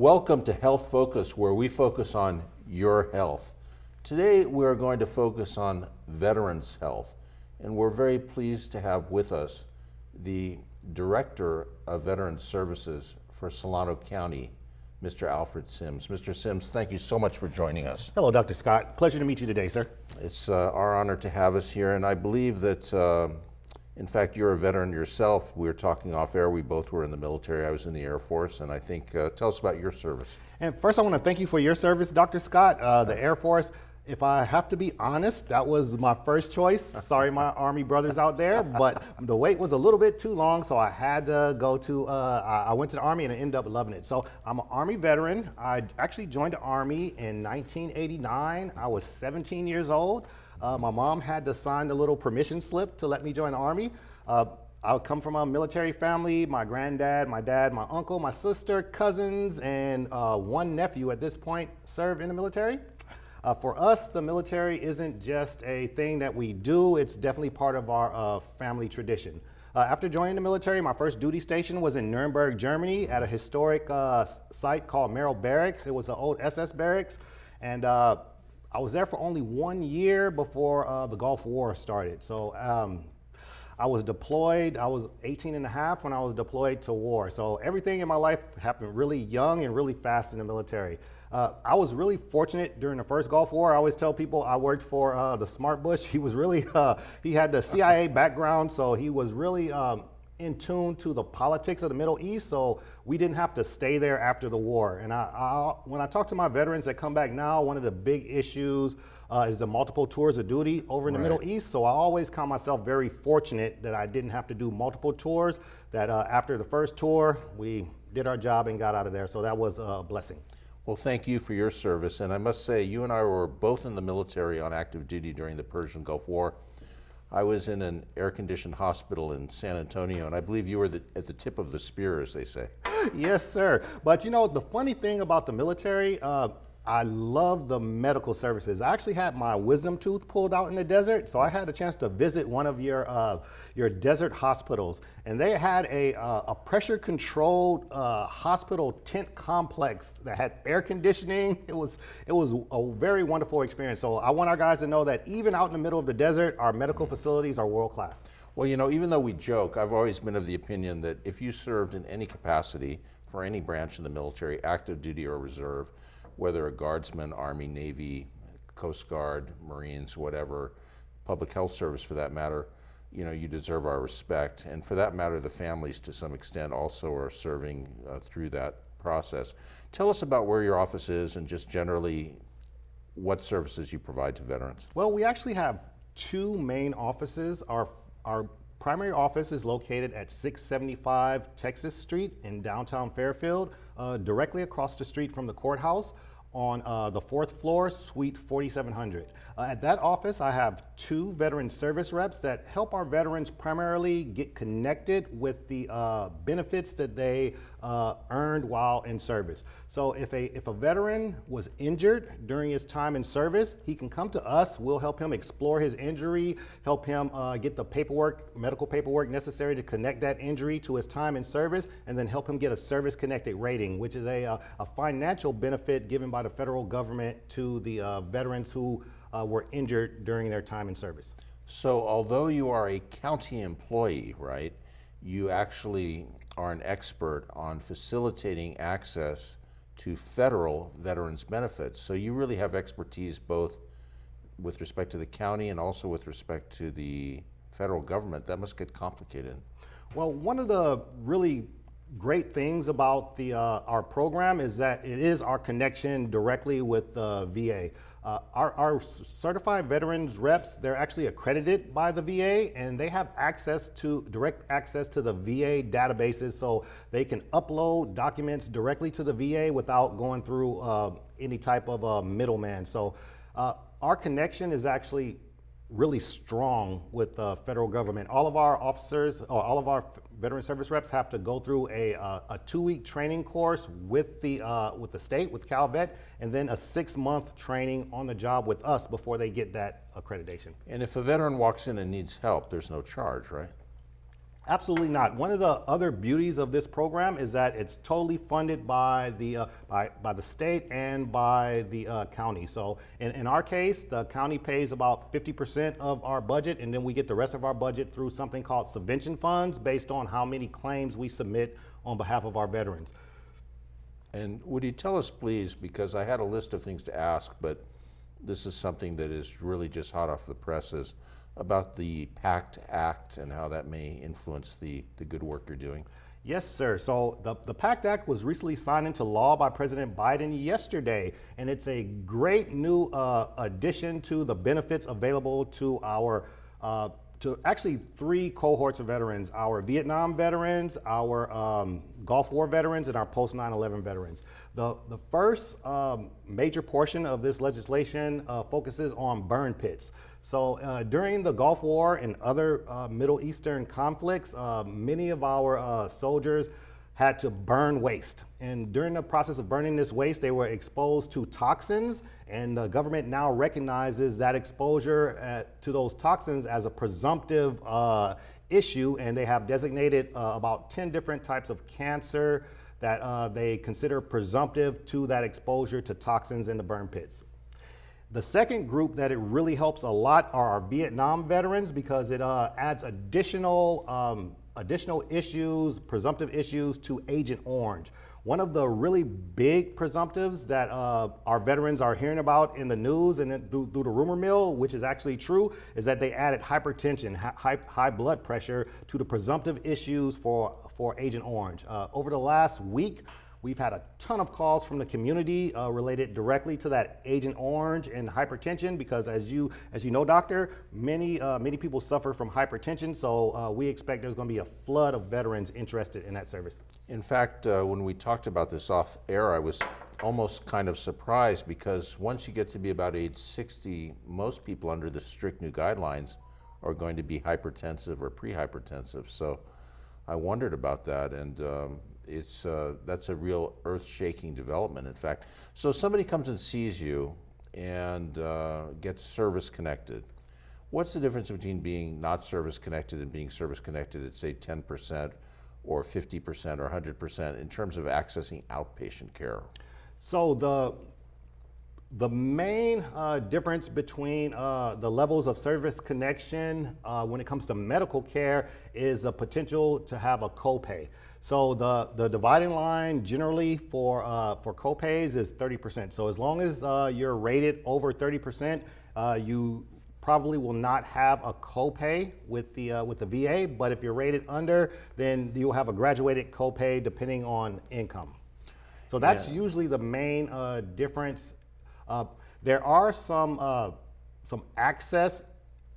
Welcome to Health Focus, where we focus on your health. Today we are going to focus on veterans' health, and we're very pleased to have with us the Director of Veterans Services for Solano County, Mr. Alfred Sims. Mr. Sims, thank you so much for joining us. Hello, Dr. Scott. Pleasure to meet you today, sir. It's our honor to have us here, and I believe that, in fact, you're a veteran yourself. We were talking off air. We both were in the military. I was in the Air Force, and I think, tell us about your service. And first, I want to thank you for your service, Dr. Scott. The Air Force, if I have to be honest, that was my first choice. Sorry, my Army brothers out there, but the wait was a little bit too long, so I had to go to, I went to the Army and I ended up loving it. So I'm an Army veteran. I actually joined the Army in 1989. I was 17 years old. My mom had to sign the little permission slip to let me join the Army. I come from a military family. My granddad, my dad, my uncle, my sister, cousins, and one nephew at this point serve in the military. For us, the military isn't just a thing that we do, it's definitely part of our family tradition. After joining the military, my first duty station was in Nuremberg, Germany at a historic site called Merrill Barracks. It was an old SS barracks, and I was there for only 1 year before the Gulf War started. So I was deployed, I was 18 and a half when I was deployed to war. So everything in my life happened really young and really fast in the military. I was really fortunate during the first Gulf War. I always tell people I worked for the Smart Bush. He was really, he had the CIA background, so he was really in tune to the politics of the Middle East, so we didn't have to stay there after the war. And when I talk to my veterans that come back now, one of the big issues is the multiple tours of duty over in the Middle East. So I always count myself very fortunate that I didn't have to do multiple tours, that after the first tour, we did our job and got out of there. So that was a blessing. Well, thank you for your service. And I must say, you and I were both in the military on active duty during the Persian Gulf War. I was in an air-conditioned hospital in San Antonio, and I believe you were at the tip of the spear, as they say. Yes, sir. But you know, the funny thing about the military, I love the medical services. I actually had my wisdom tooth pulled out in the desert, so I had a chance to visit one of your desert hospitals, and they had a pressure-controlled hospital tent complex that had air conditioning. It was a very wonderful experience. So I want our guys to know that even out in the middle of the desert, our medical facilities are world-class. Well, you know, even though we joke, I've always been of the opinion that if you served in any capacity for any branch in the military, active duty or reserve, whether a guardsman, Army, Navy, Coast Guard, Marines, whatever, public health service for that matter, you know, you deserve our respect. And for that matter, the families to some extent also are serving through that process. Tell us about where your office is and just generally what services you provide to veterans. Well, we actually have two main offices. Our primary office is located at 675 Texas Street in downtown Fairfield, directly across the street from the courthouse on the 4th floor, suite 4700. At that office, I have two veteran service reps that help our veterans primarily get connected with the benefits that they earned while in service. So if a veteran was injured during his time in service, he can come to us. We'll help him explore his injury, help him get the paperwork, medical paperwork necessary to connect that injury to his time in service, and then help him get a service-connected rating, which is a financial benefit given by the federal government to the veterans who were injured during their time in service. So although you are a county employee, right, you actually are an expert on facilitating access to federal veterans benefits. So you really have expertise both with respect to the county and also with respect to the federal government. That must get complicated. Well, one of the really great things about our program is that it is our connection directly with the VA. Our certified veterans reps, they're actually accredited by the VA, and they have direct access to the VA databases, so they can upload documents directly to the VA without going through any type of middleman. So our connection is actually really strong with the federal government. All of our officers, or all of our veteran service reps have to go through a 2-week training course with the state, with CalVet, and then a 6-month training on the job with us before they get that accreditation. And if a veteran walks in and needs help, there's no charge, right? Absolutely not. One of the other beauties of this program is that it's totally funded by the state and by the county. So in our case, the county pays about 50% of our budget, and then we get the rest of our budget through something called subvention funds based on how many claims we submit on behalf of our veterans. And would you tell us, please, because I had a list of things to ask, but this is something that is really just hot off the presses, about the PACT Act and how that may influence the good work you're doing? Yes, sir. So the PACT Act was recently signed into law by President Biden yesterday, and it's a great new addition to the benefits available to our to actually three cohorts of veterans: our Vietnam veterans, our Gulf War veterans, and our post 9/11 veterans. The first major portion of this legislation focuses on burn pits. So during the Gulf War and other Middle Eastern conflicts, many of our soldiers had to burn waste. And during the process of burning this waste, they were exposed to toxins, and the government now recognizes that exposure to those toxins as a presumptive issue, and they have designated about 10 different types of cancer that they consider presumptive to that exposure to toxins in the burn pits. The second group that it really helps a lot are our Vietnam veterans, because it adds additional issues, presumptive issues to Agent Orange. One of the really big presumptives that our veterans are hearing about in the news and through the rumor mill, which is actually true, is that they added hypertension, high blood pressure to the presumptive issues for Agent Orange. Over the last week, we've had a ton of calls from the community related directly to that Agent Orange and hypertension, because as you know, doctor, many people suffer from hypertension. So we expect there's going to be a flood of veterans interested in that service. In fact, when we talked about this off air, I was almost kind of surprised, because once you get to be about age 60, most people under the strict new guidelines are going to be hypertensive or pre-hypertensive. So I wondered about that, and that's a real earth-shaking development, in fact. So somebody comes and sees you and gets service-connected. What's the difference between being not service-connected and being service-connected at, say, 10% or 50% or 100% in terms of accessing outpatient care? So the main difference between the levels of service connection when it comes to medical care is the potential to have a copay. So the dividing line generally for copays is 30%. So as long as you're rated over 30%, you probably will not have a copay with the VA. But if you're rated under, then you'll have a graduated copay depending on income. So that's usually the main difference. There are some access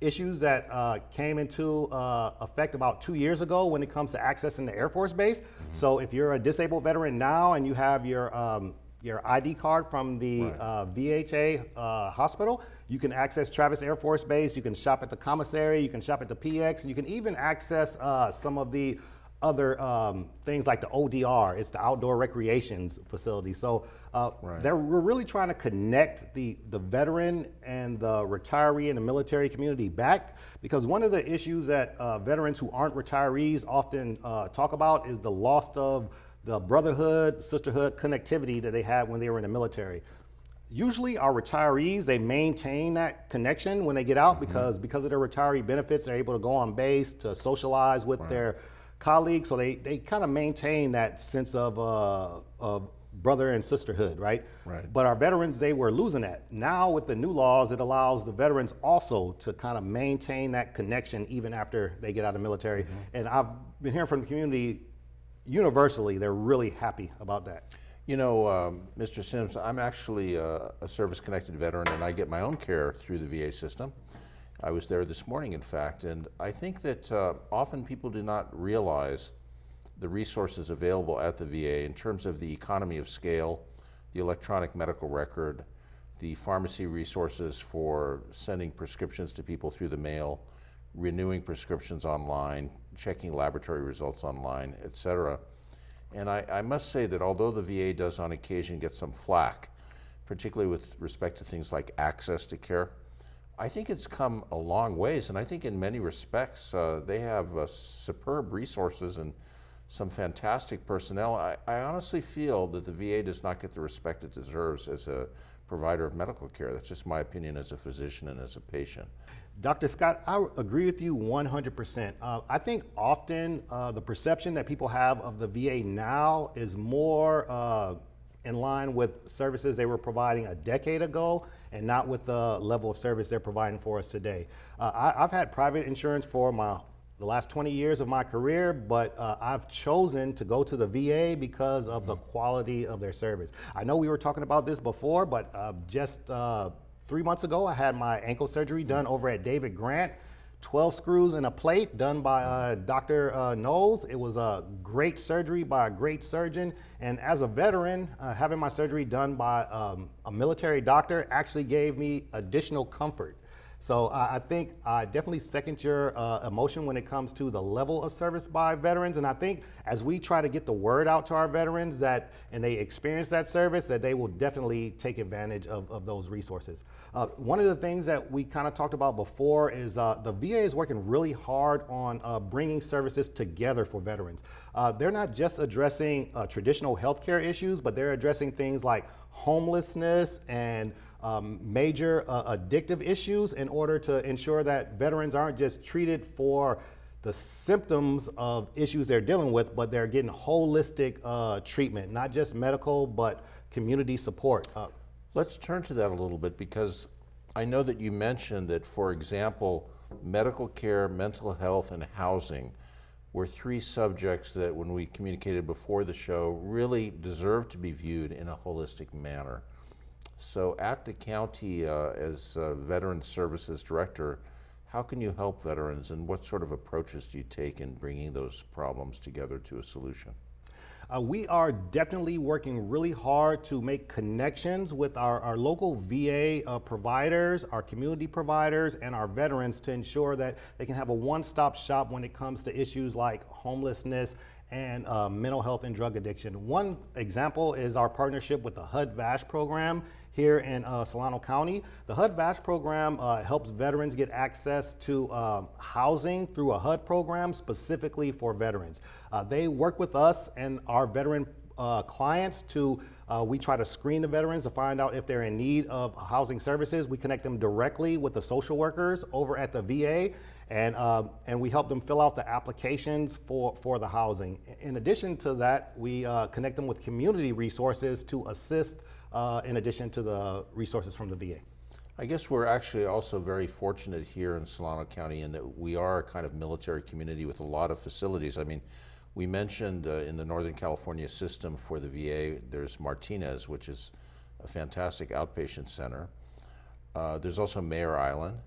issues that came into effect about 2 years ago when it comes to accessing the Air Force Base. Mm-hmm. So if you're a disabled veteran now and you have your ID card from the VHA hospital, you can access Travis Air Force Base, you can shop at the commissary, you can shop at the PX, and you can even access some of the other things like the ODR, it's the outdoor recreations facility. So we're really trying to connect the veteran and the retiree and the military community back, because one of the issues that veterans who aren't retirees often talk about is the loss of the brotherhood, sisterhood connectivity that they had when they were in the military. Usually our retirees, they maintain that connection when they get out, because of their retiree benefits, they're able to go on base to socialize with their colleagues, so they kind of maintain that sense of brother and sisterhood, right? But our veterans, they were losing that. Now with the new laws, it allows the veterans also to kind of maintain that connection even after they get out of the military. And I've been hearing from the community universally, they're really happy about that. You know, Mr. Sims, I'm actually a service-connected veteran, and I get my own care through the VA system. I was there this morning, in fact, and I think that often people do not realize the resources available at the VA in terms of the economy of scale, the electronic medical record, the pharmacy resources for sending prescriptions to people through the mail, renewing prescriptions online, checking laboratory results online, et cetera. And I must say that although the VA does on occasion get some flack, particularly with respect to things like access to care, I think it's come a long ways, and I think in many respects they have superb resources and some fantastic personnel. I honestly feel that the VA does not get the respect it deserves as a provider of medical care. That's just my opinion as a physician and as a patient. Dr. Scott, I agree with you 100%. I think often the perception that people have of the VA now is more in line with services they were providing a decade ago and not with the level of service they're providing for us today. I've had private insurance for the last 20 years of my career, but I've chosen to go to the VA because of the quality of their service. I know we were talking about this before, but just 3 months ago, I had my ankle surgery done over at David Grant. 12 screws and a plate done by Dr. Knowles. It was a great surgery by a great surgeon. And as a veteran, having my surgery done by a military doctor actually gave me additional comfort. So I think I definitely second your emotion when it comes to the level of service by veterans. And I think as we try to get the word out to our veterans and they experience that service, that they will definitely take advantage of those resources. One of the things that we kind of talked about before is the VA is working really hard on bringing services together for veterans. They're not just addressing traditional healthcare issues, but they're addressing things like homelessness and major addictive issues in order to ensure that veterans aren't just treated for the symptoms of issues they're dealing with, but they're getting holistic treatment, not just medical, but community support. Let's turn to that a little bit, because I know that you mentioned that, for example, medical care, mental health, and housing were three subjects that, when we communicated before the show, really deserve to be viewed in a holistic manner. So at the county, as Veteran Services Director, how can you help veterans, and what sort of approaches do you take in bringing those problems together to a solution? We are definitely working really hard to make connections with our local VA providers, our community providers, and our veterans to ensure that they can have a one-stop shop when it comes to issues like homelessness and mental health and drug addiction. One example is our partnership with the HUD-VASH program here in Solano County. The HUD-VASH program helps veterans get access to housing through a HUD program specifically for veterans. They work with us and our veteran clients to, we try to screen the veterans to find out if they're in need of housing services. We connect them directly with the social workers over at the VA, and we help them fill out the applications for the housing. In addition to that, we connect them with community resources to assist in addition to the resources from the VA. I guess we're actually also very fortunate here in Solano County in that we are a kind of military community with a lot of facilities. I mean, we mentioned in the Northern California system for the VA, there's Martinez, which is a fantastic outpatient center. There's also Mayor Island.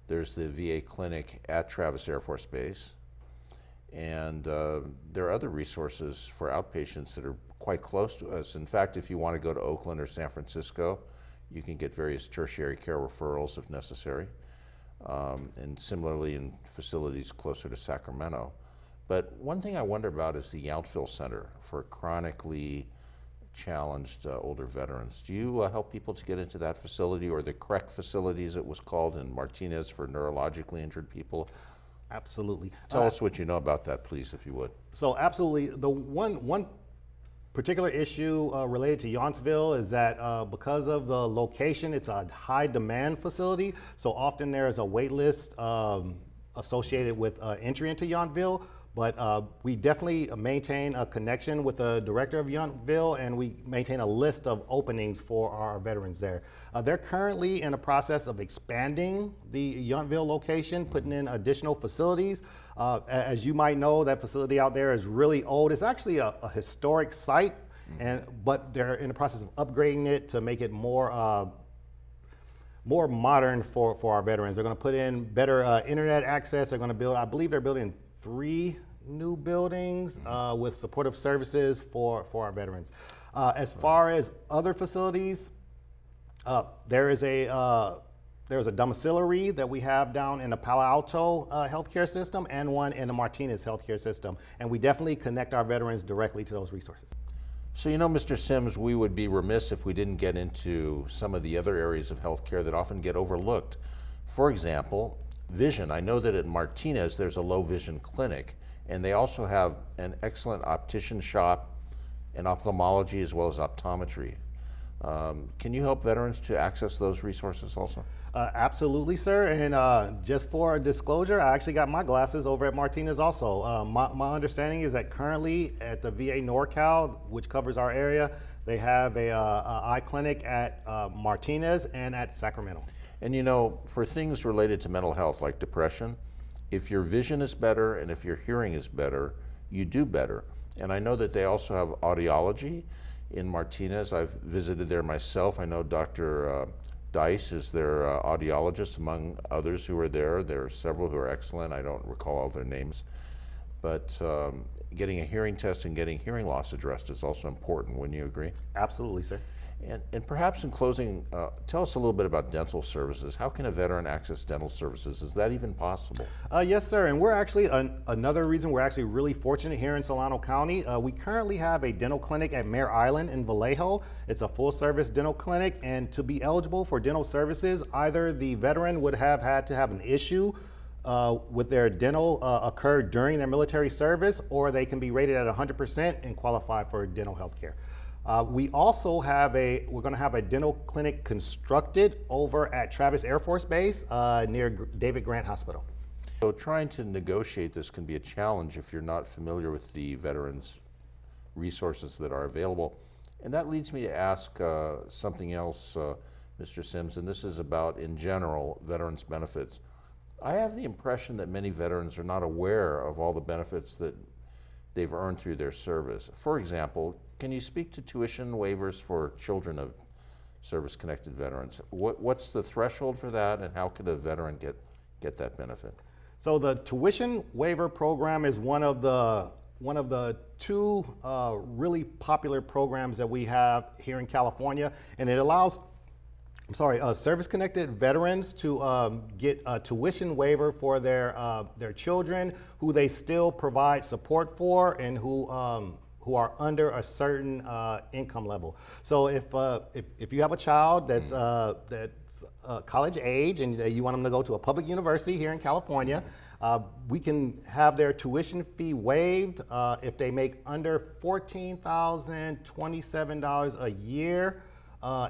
There's the VA clinic at Travis Air Force Base. And there are other resources for outpatients that are quite close to us. In fact, if you want to go to Oakland or San Francisco, you can get various tertiary care referrals if necessary. And similarly in facilities closer to Sacramento. But one thing I wonder about is the Yountville Center for chronically challenged older veterans. Do you help people to get into that facility, or the CREC facility as it was called in Martinez for neurologically injured people? Absolutely. Tell us what you know about that, please, if you would. So absolutely, the one particular issue related to Yountville is that because of the location, it's a high demand facility. So often there's a wait list associated with entry into Yountville. But we definitely maintain a connection with the director of Yountville, and we maintain a list of openings for our veterans there. They're currently in the process of expanding the Yountville location, putting in additional facilities. As you might know, that facility out there is really old. It's actually a historic site, but they're in the process of upgrading it to make it more modern for our veterans. They're going to put in better internet access. They're going to build, I believe they're building 3 new buildings with supportive services for our veterans. As far as other facilities, there's a domiciliary that we have down in the Palo Alto healthcare system and one in the Martinez healthcare system. And we definitely connect our veterans directly to those resources. So, you know, Mr. Sims, we would be remiss if we didn't get into some of the other areas of healthcare that often get overlooked. For example, vision. I know that at Martinez there's a low vision clinic, and they also have an excellent optician shop and ophthalmology as well as optometry. Can you help veterans to access those resources also? Absolutely, sir. And just for disclosure, I actually got my glasses over at Martinez also. My understanding is that currently at the VA NorCal, which covers our area, they have a eye clinic at Martinez and at Sacramento. And you know, for things related to mental health like depression, if your vision is better and if your hearing is better, you do better. And I know that they also have audiology in Martinez. I've visited there myself. I know Dr. Dice is their audiologist, among others who are there. There are several who are excellent. I don't recall all their names. But getting a hearing test and getting hearing loss addressed is also important. Wouldn't you agree? Absolutely, sir. And perhaps in closing, tell us a little bit about dental services. How can a veteran access dental services? Is that even possible? Yes, sir. And we're actually, another reason we're actually really fortunate here in Solano County, we currently have a dental clinic at Mare Island in Vallejo. It's a full service dental clinic, and to be eligible for dental services, either the veteran would have had to have an issue with their dental occurred during their military service, or they can be rated at 100% and qualify for dental health care. We also have we're going to have a dental clinic constructed over at Travis Air Force Base near David Grant Hospital. So trying to negotiate this can be a challenge if you're not familiar with the veterans' resources that are available. And that leads me to ask something else, Mr. Sims, and this is about, in general, veterans' benefits. I have the impression that many veterans are not aware of all the benefits that they've earned through their service. For example, can you speak to tuition waivers for children of service-connected veterans? What's the threshold for that, and how could a veteran get that benefit? So the tuition waiver program is one of the two really popular programs that we have here in California, and it allows service-connected veterans to get a tuition waiver for their children who they still provide support for and who are under a certain income level. So if you have a child that's college age and you want them to go to a public university here in California, we can have their tuition fee waived if they make under $14,027 a year,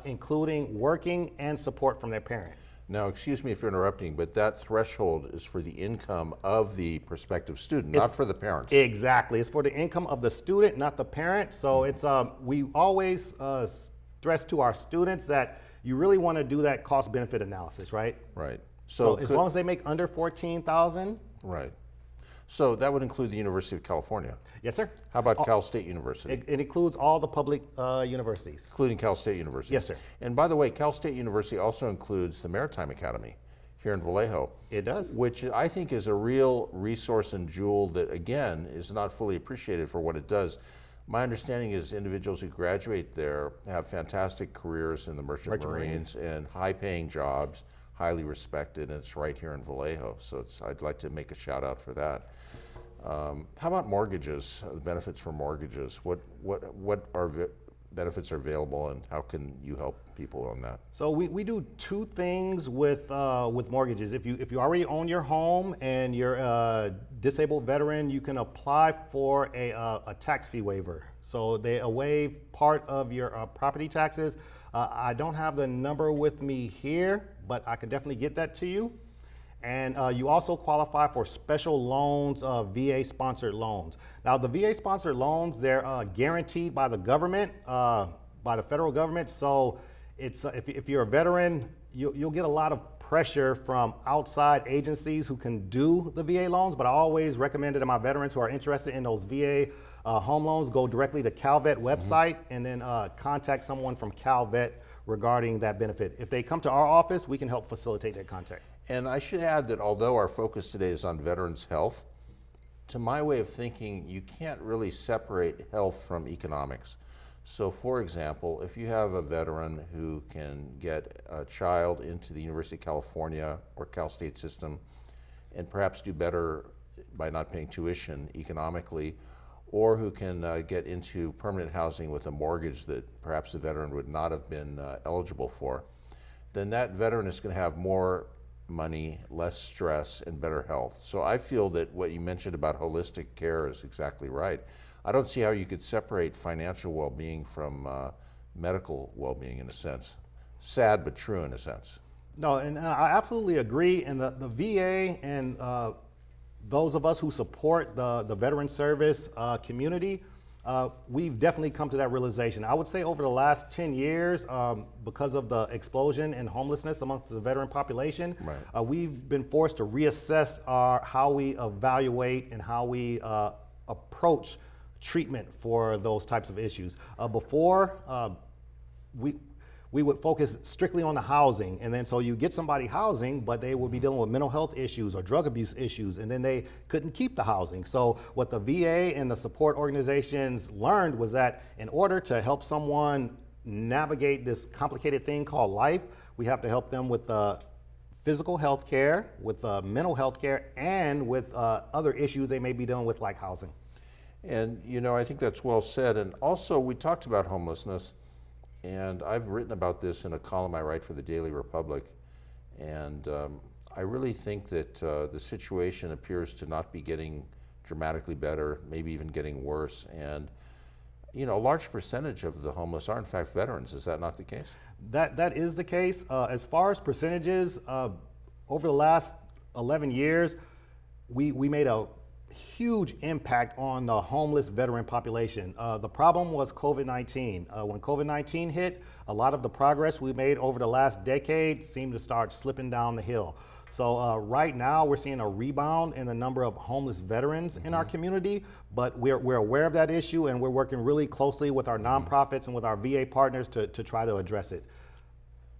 including working and support from their parent. Now, excuse me for interrupting, but that threshold is for the income of the prospective student, not for the parents. Exactly. It's for the income of the student, not the parent. So it's we always stress to our students that you really want to do that cost-benefit analysis, right? Right. So as long as they make under $14,000. Right. So that would include the University of California. Yes, sir. How about Cal State University? It includes all the public universities. Including Cal State University? Yes, sir. And by the way, Cal State University also includes the Maritime Academy here in Vallejo. It does. Which I think is a real resource and jewel that, again, is not fully appreciated for what it does. My understanding is individuals who graduate there have fantastic careers in the Merchant Marines and high-paying jobs, highly respected, and it's right here in Vallejo. So I'd like to make a shout out for that. How about mortgages, the benefits for mortgages? What benefits are available, and how can you help people on that? So we do two things with mortgages. If you already own your home and you're a disabled veteran, you can apply for a tax fee waiver. So they waive part of your property taxes. I don't have the number with me here, but I can definitely get that to you. And you also qualify for special loans, VA-sponsored loans. Now, the VA-sponsored loans, they're guaranteed by the government, by the federal government. So it's if you're a veteran, you'll get a lot of pressure from outside agencies who can do the VA loans, but I always recommend it to my veterans who are interested in those VA home loans, go directly to CalVet website and then contact someone from CalVet regarding that benefit. If they come to our office, we can help facilitate that contact. And I should add that although our focus today is on veterans' health, to my way of thinking, you can't really separate health from economics. So for example, if you have a veteran who can get a child into the University of California or Cal State system and perhaps do better by not paying tuition economically, or who can get into permanent housing with a mortgage that perhaps the veteran would not have been eligible for, then that veteran is going to have more money, less stress, and better health. So I feel that what you mentioned about holistic care is exactly right. I don't see how you could separate financial well-being from medical well-being in a sense. Sad but true in a sense. No, and I absolutely agree. And the VA and those of us who support the veteran service community, we've definitely come to that realization. I would say over the last 10 years, because of the explosion in homelessness amongst the veteran population, Right. we've been forced to reassess how we evaluate and how we approach treatment for those types of issues. Before, we would focus strictly on the housing, and then so you get somebody housing, but they would be dealing with mental health issues or drug abuse issues, and then they couldn't keep the housing. So what the VA and the support organizations learned was that in order to help someone navigate this complicated thing called life, we have to help them with physical health care, with mental health care, and with other issues they may be dealing with like housing. And I think that's well said. And also we talked about homelessness, and I've written about this in a column I write for the Daily Republic. And I really think that the situation appears to not be getting dramatically better, maybe even getting worse. And a large percentage of the homeless are in fact veterans. Is that not the case? That is the case. As far as percentages, over the last 11 years, we made a huge impact on the homeless veteran population. The problem was COVID-19. When COVID-19 hit, a lot of the progress we made over the last decade seemed to start slipping down the hill. So right now we're seeing a rebound in the number of homeless veterans in our community, but we're aware of that issue, and we're working really closely with our nonprofits and with our VA partners to try to address it.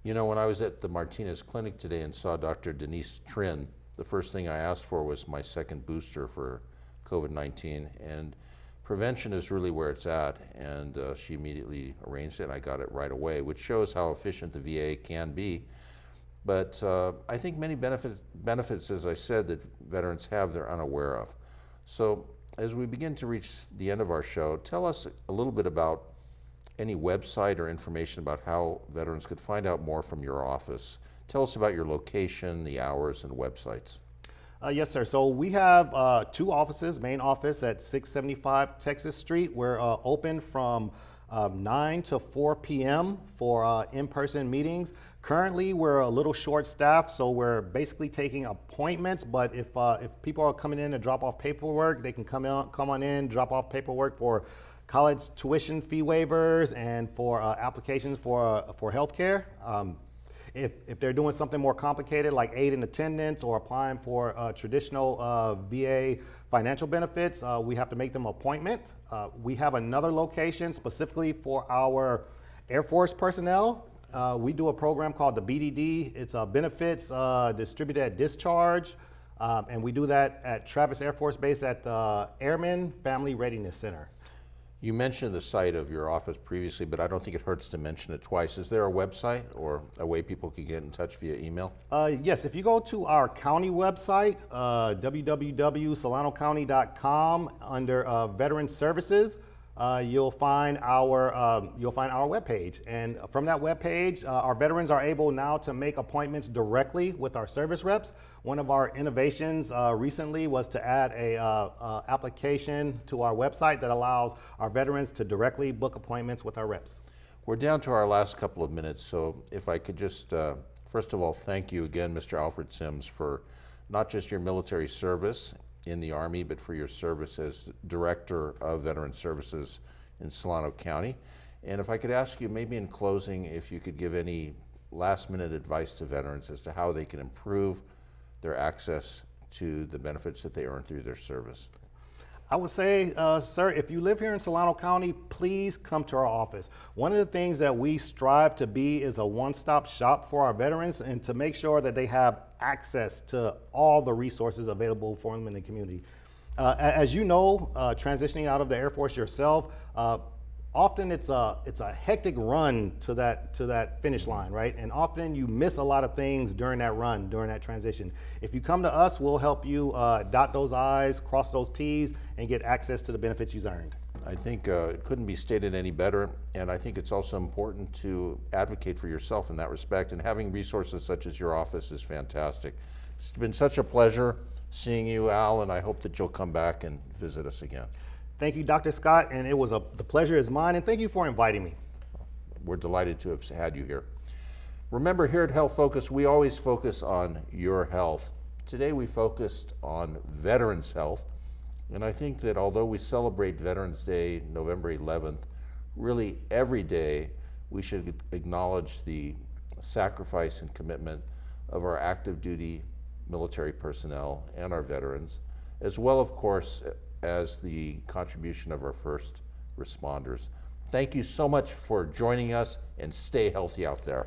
When I was at the Martinez Clinic today and saw Dr. Denise Trin, the first thing I asked for was my second booster for COVID-19, and prevention is really where it's at, and she immediately arranged it, and I got it right away, which shows how efficient the VA can be. But I think many benefits, as I said, that veterans have, they're unaware of. So as we begin to reach the end of our show, tell us a little bit about any website or information about how veterans could find out more from your office. Tell us about your location, the hours, and websites. Yes, sir. So we have two offices, main office at 675 Texas Street. We're open from 9 to 4 p.m. for in-person meetings. Currently, we're a little short-staffed, so we're basically taking appointments, but if people are coming in to drop off paperwork, they can come on in, drop off paperwork for college tuition fee waivers and for applications for healthcare. If they're doing something more complicated like aid in attendance or applying for traditional VA financial benefits, we have to make them an appointment. We have another location specifically for our Air Force personnel. We do a program called the BDD. It's benefits distributed at discharge, and we do that at Travis Air Force Base at the Airmen Family Readiness Center. You mentioned the site of your office previously, but I don't think it hurts to mention it twice. Is there a website or a way people can get in touch via email? Yes, if you go to our county website, www.solanocounty.com, under Veteran Services, you'll find our webpage. And from that webpage, our veterans are able now to make appointments directly with our service reps. One of our innovations recently was to add a application to our website that allows our veterans to directly book appointments with our reps. We're down to our last couple of minutes, so if I could just, first of all, thank you again, Mr. Alfred Sims, for not just your military service in the Army, but for your service as Director of Veteran Services in Solano County. And if I could ask you, maybe in closing, if you could give any last-minute advice to veterans as to how they can improve their access to the benefits that they earn through their service. I would say, sir, if you live here in Solano County, please come to our office. One of the things that we strive to be is a one-stop shop for our veterans, and to make sure that they have access to all the resources available for them in the community. As you know, transitioning out of the Air Force yourself, often it's a hectic run to that finish line, right? And often you miss a lot of things during that run, during that transition. If you come to us, we'll help you dot those I's, cross those T's, and get access to the benefits you've earned. I think it couldn't be stated any better, and I think it's also important to advocate for yourself in that respect, and having resources such as your office is fantastic. It's been such a pleasure seeing you, Al, and I hope that you'll come back and visit us again. Thank you, Dr. Scott, and the pleasure is mine, and thank you for inviting me. We're delighted to have had you here. Remember, here at Health Focus, we always focus on your health. Today we focused on veterans' health, and I think that although we celebrate Veterans Day, November 11th, really every day we should acknowledge the sacrifice and commitment of our active duty military personnel and our veterans, as well, of course, as the contribution of our first responders. Thank you so much for joining us, and stay healthy out there.